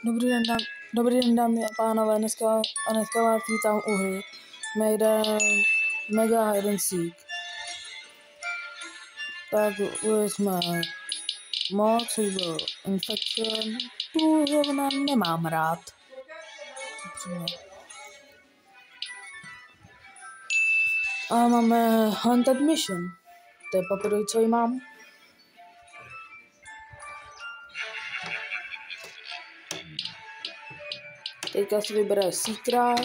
Dobrý den, dámy a pánové, dneska vás vítám u hry Mega Hide and Seek. Tak jsme mod, což byl Infection, tu zrovna nemám rád. A máme Haunted Mission, to je poprvé, co ji mám. Teďka si vybere Seekera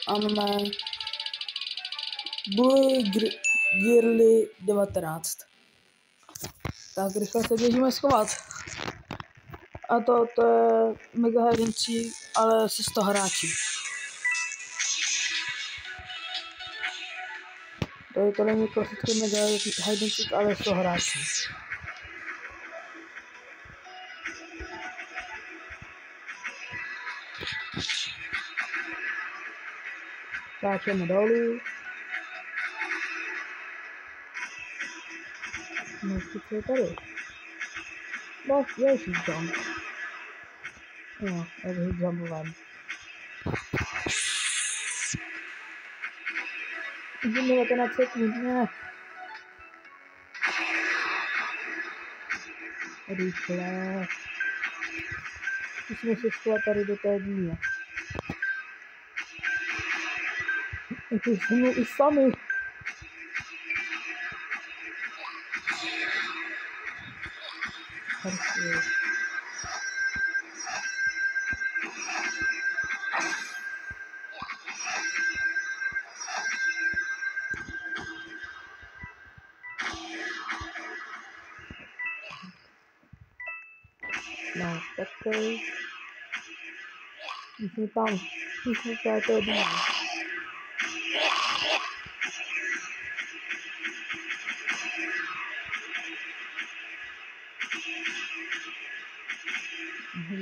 a máme Blue Girly 19. Tak rychle se běžíme schovat. A to je Mega Hide and Seek, ale se 100 hráči. To není klasický Mega Hide and Seek, ale 100 hráčů. Skáčeme dolů. No, co je tady? No, je jump. No, já bych jumpovám. Jdeme to na sekund, ne. Rychle. Musíme se schovat tady do té díle. Jako jsme i sami. No, tak to je... Jsme tam, to je dál.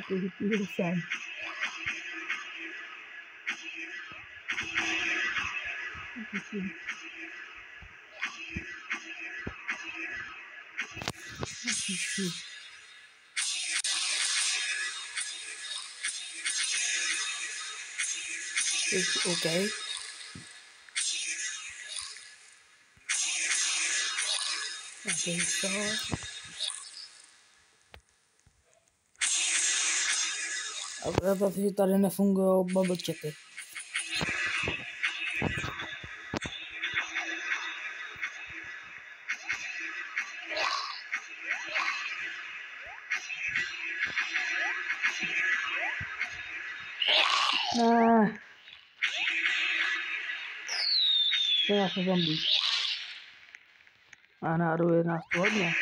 To je sem. It's okay. Okay, so a protože tady nefungují bubble chaty. Ne. To já jsem zombie. A náruje nás to hodně.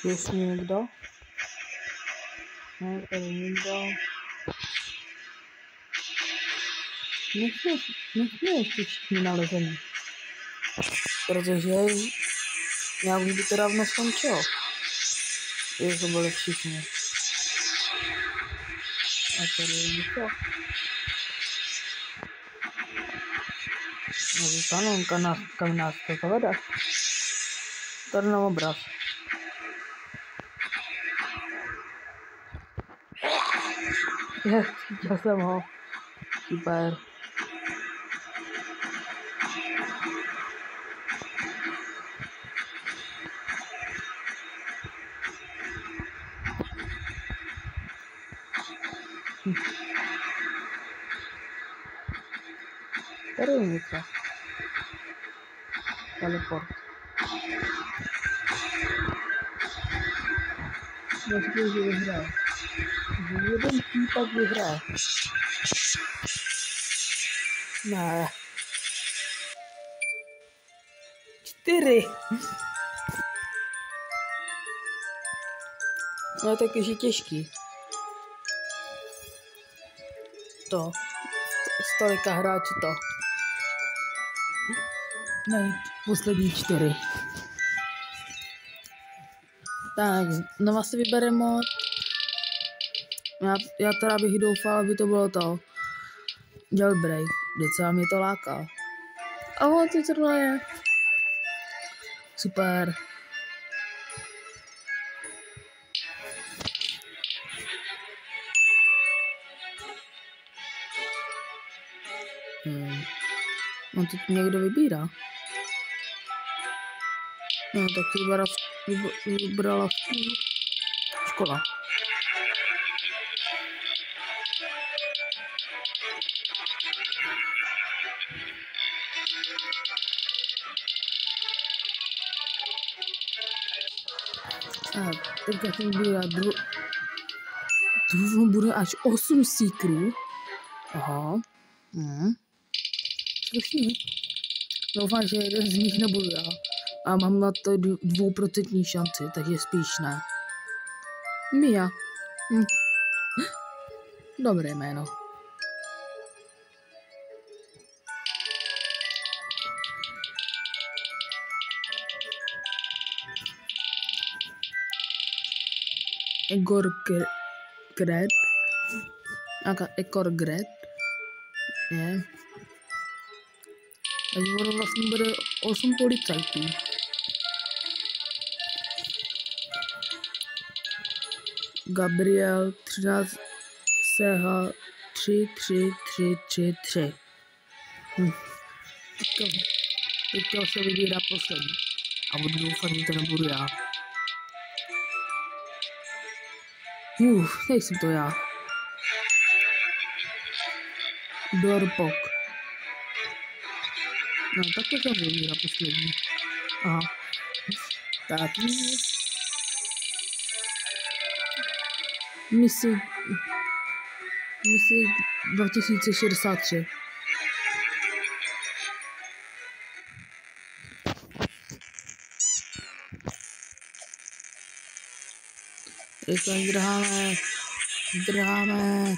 Jestli někdo? Ne, tady někdo. Nechme ještě všichni nalezení. Protože já už by to dávno skončilo. Jak to byli všichni. A tady je něco. No, kam nás to zavede. Tady na obraz. Cítil jsem ho. Super. Tady je něco. Teleport. Myslím, že vyhraje. Jeden týpak vyhraje. Ne. 4. No tak už je těžký. To. Z tolika hráčů to. najít poslední 4. Tak, znova si vybereme mod. Já teda bych doufal, aby to bylo to jailbreak, docela mě to láká. A on to zrovna je. Super. On to někdo vybírá. No, tak vybrala škola. A teďka jsem vybírá bude až 8 seekerů. Aha. Slušný. Doufám, že jeden z nich nebudu já. A mám na to 2% šanci, takže spíš ne. Mia. Dobré jméno. Egor Gret. Nějaká Egor Gret. Je. Takže ono vlastně bude 8 policajtů. Gabriel 13 CH 33333. Teďka se vybírá poslední. A budu doufat, že to nebudu já. Nejsem to já. Dorpok. No, tak to se vybírá poslední. Aha. Tak. Misi 2063. Rychle zdrháme. Ne.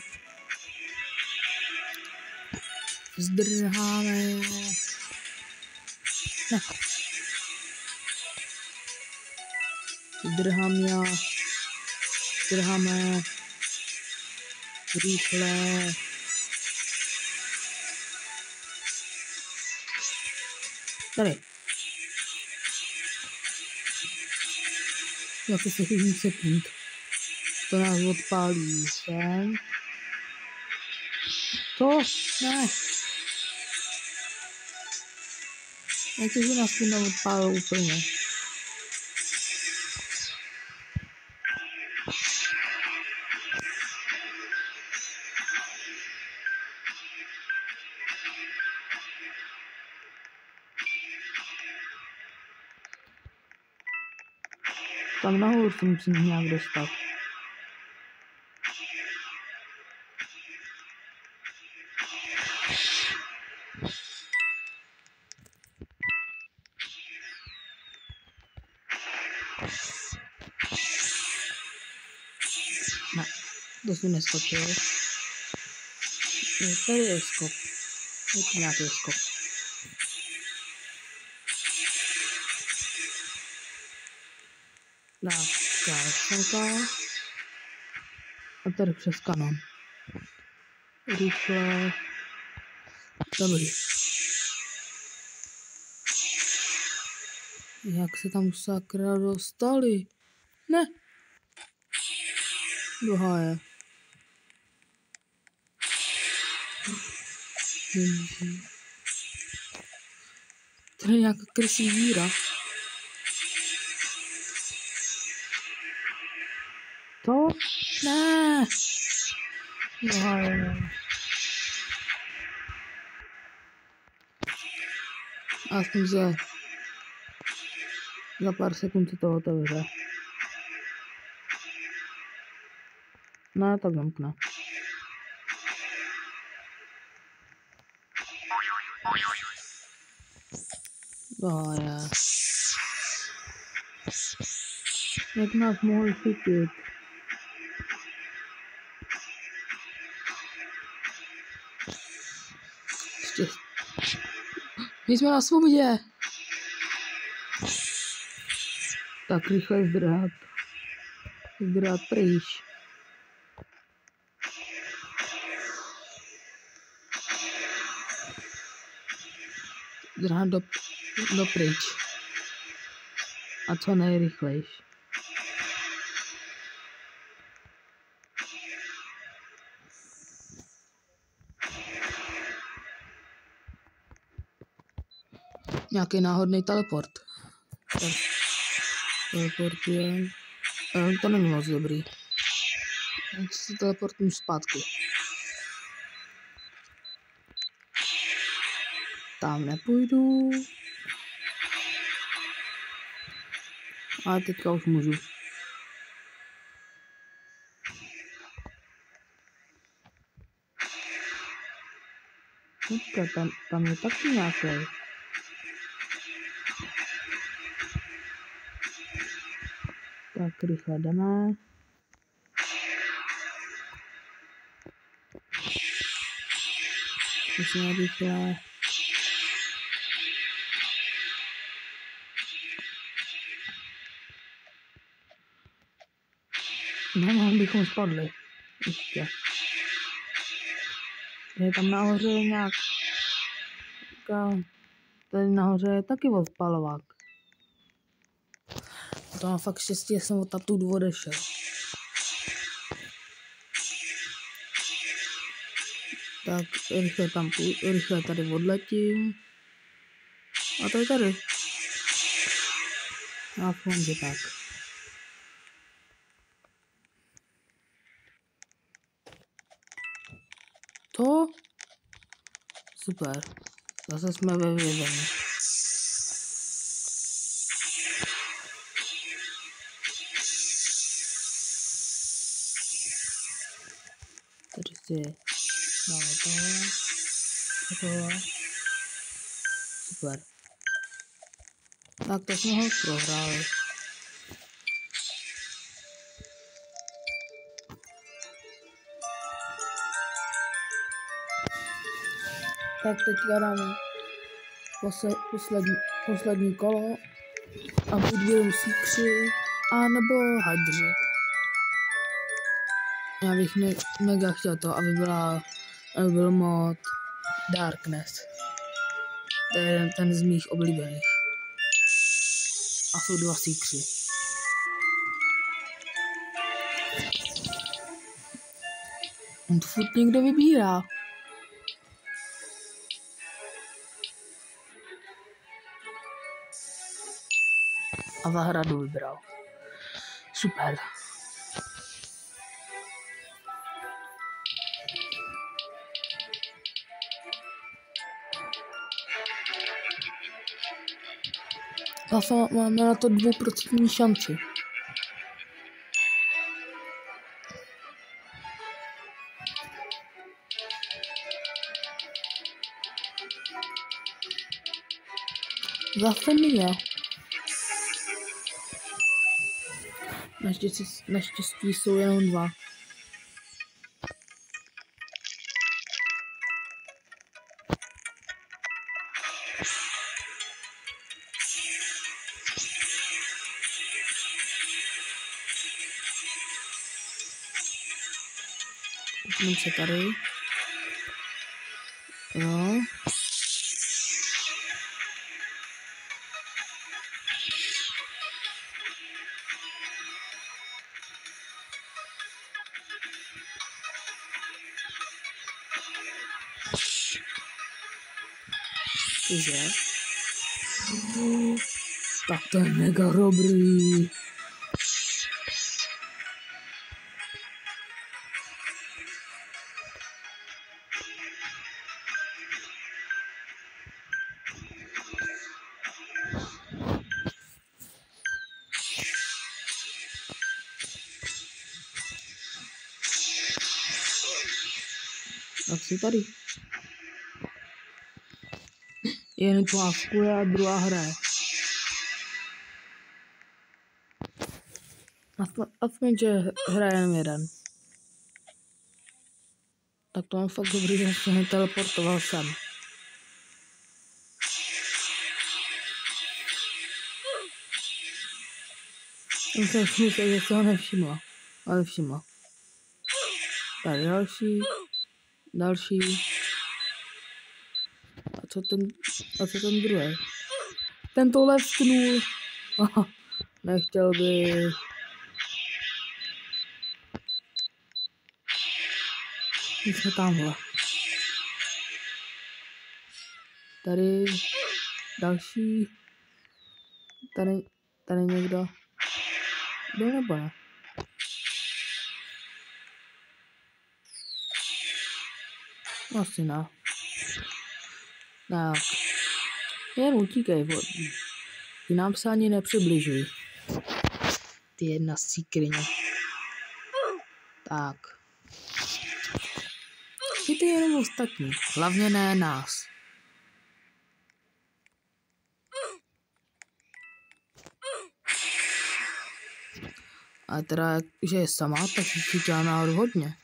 Zdrháme. Rychle. Tady. 27 sekund. To nás odpálí sem. To? Ne. Jak to, že nás to neodpálilo úplně. Tam nahoru se musím nějak dostat. Ne, to jsem neskočil. Tady je skok. Je to nějaký skok. Dáka. A tady přes kanon. Rychle. Dobrý. Jak se tam sakra dostali? Ne. Do háje. Tady je nějaká krysí díra. To? Ne. Do háje. Aspoň za pár sekund se to otevře. No, tak zamkne. Je. Jak nás mohli chytit? Ještě. My jsme na svobodě. Tak rychle zdrhat pryč. Zdrhat do pryč. A co nejrychlejš. Nějaký náhodný teleport. Teleportuje. To není moc dobrý. Tak se teleportuju zpátky. Tam nepůjdu. Ale teďka už můžu. Teďka tam je taky nějaký. Tak rychle jdeme. Musíme rychle. No, bychom spadli. Ještě. Je tam nahoře nějak. Tady nahoře je taky odpalovák. To mám fakt štěstí, že jsem odtamtud odešel. Tak rychle tady odletím. A to je tady. A že tak. To? Super. Zase jsme ve vězení. Tady si dáme tohle. Super. Tak to jsme ho prohráli. Tak teďka dáme poslední kolo a buď budou síkři, anebo hadři. Já bych mega chtěl to, aby byl mod Darkness. To je ten z mých oblíbených. A jsou 2 síkři. On to furt někdo vybírá. A zahradu vybral. Super. Zase máme na to 2% šanci. Zase mě. Naštěstí jsou jenom 2. Kupneme se tady. Jo. Cože? Tak to je mega dobrý. Tak si tady. Jeden pláskuje a druhá hraje. Aspoň, že hraje jenom jeden. Tak to mám fakt dobrý, že se neteleportoval sem. Jsem si myslel, že se ho nevšimla. Ale všimla. Tady další. A co ten druhý? Ten to lesknul. Nechtěl by. My jsme tamhle. Tady další. Tady někdo. Byl nebo ne? Asi ne. Tak. Jen utíkej, ty nám se ani nepřibližuj. Ty jedna z cíkryně. Tak. Chytej jenom ostatní. Hlavně ne nás. A teda, že je sama, tak chytila náhodou hodně.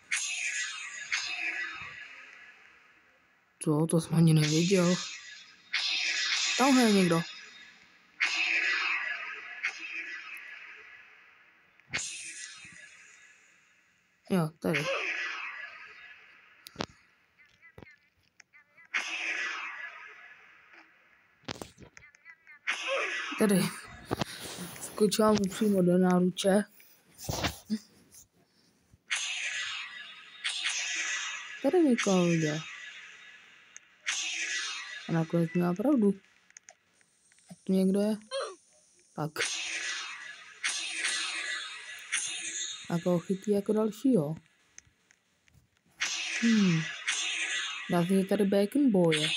Co? To jsem ani nevěděl. Tamhle je někdo. Jo, tady. Tady. Skočila mu přímo do náruče. Tady někoho viděl. A nakonec měla pravdu. A tu někdo je? Tak. A koho chytí jako dalšího? Dá se tady Bacon Boye.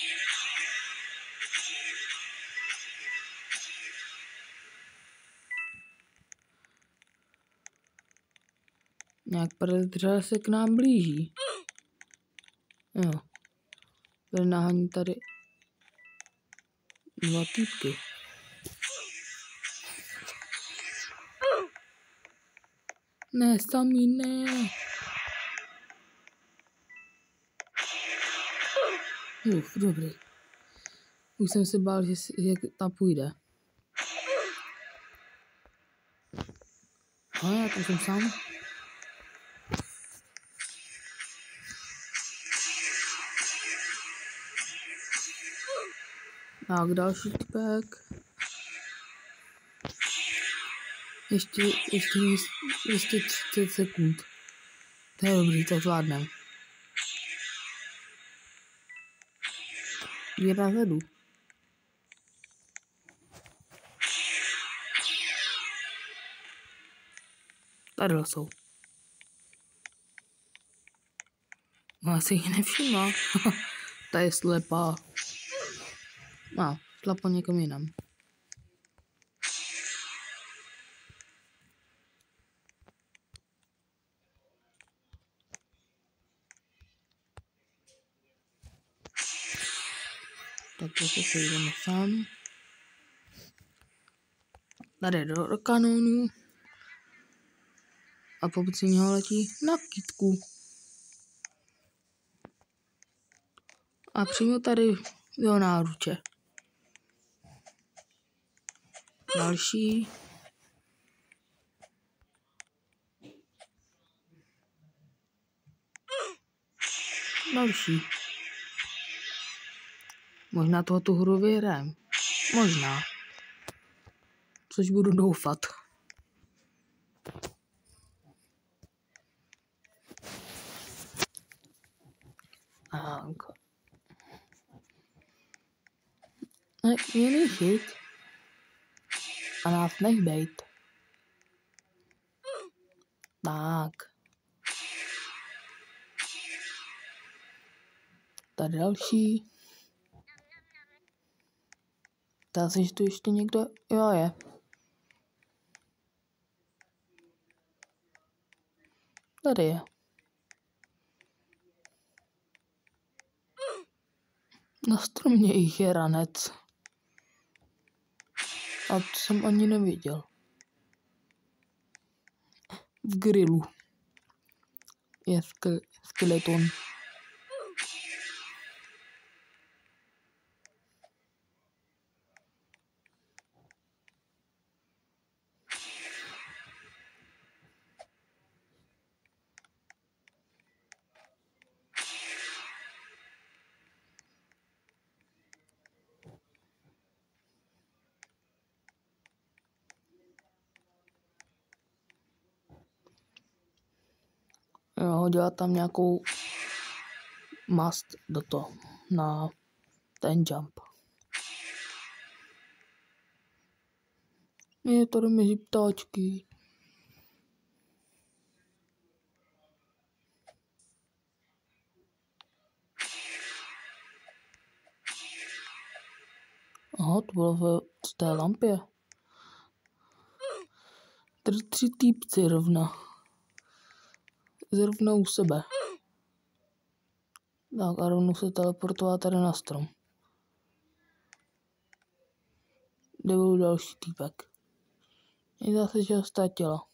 Nějak podezřele se k nám blíží. Jo. Tady nahání tady dva týpky. Ne, sami ne. Dobrý. Už jsem se bál, že ta půjde. A já to jsem sám. Tak, další typek. Ještě 30 sekund. To je dobrý, to zvládnem. Jedna vedu. Tady jsou. No, já si jich nevšimla. Ta je slepá. No, šla po někam jinam. Tak zase se jdeme sám. Tady do kanónu. A pomocí něho letí na kytku. A přímo tady v jeho náruče. Další. Další. Možná toho tu hru vyhrajem. Možná. Což budu doufat. Tak. Ne, mě nechyt. A nás nech bejt. Tak. Tady další. Dá se, že tu ještě někdo... Jo, je. Tady je. Na stromě jich je ranec. A to jsem ani neviděl. V grilu je skeleton. udělat tam nějakou mast do toho, na ten jump. Je tady mezi ptáčky. Aha, to bylo v té lampě. Tady 3 týpci zrovna u sebe. Tak a rovnou se teleportovala tady na strom. Kde byl další týpek? Je zase, že ho ztratila.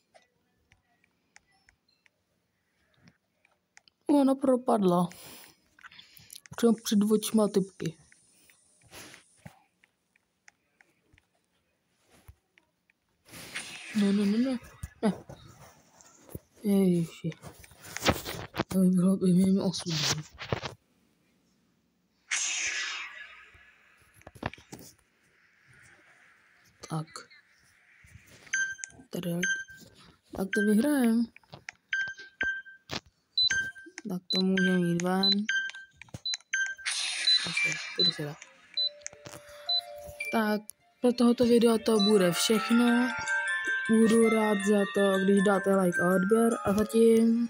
Ona propadla. Třeba před očima typky. Ne. Ježiši. To by bylo by mým osudem. Tak. Tady. Tak to vyhrajem. Tak to můžeme jít ven. Tak, pro tohoto videa to bude všechno. Budu rád za to, když dáte like a odběr a zatím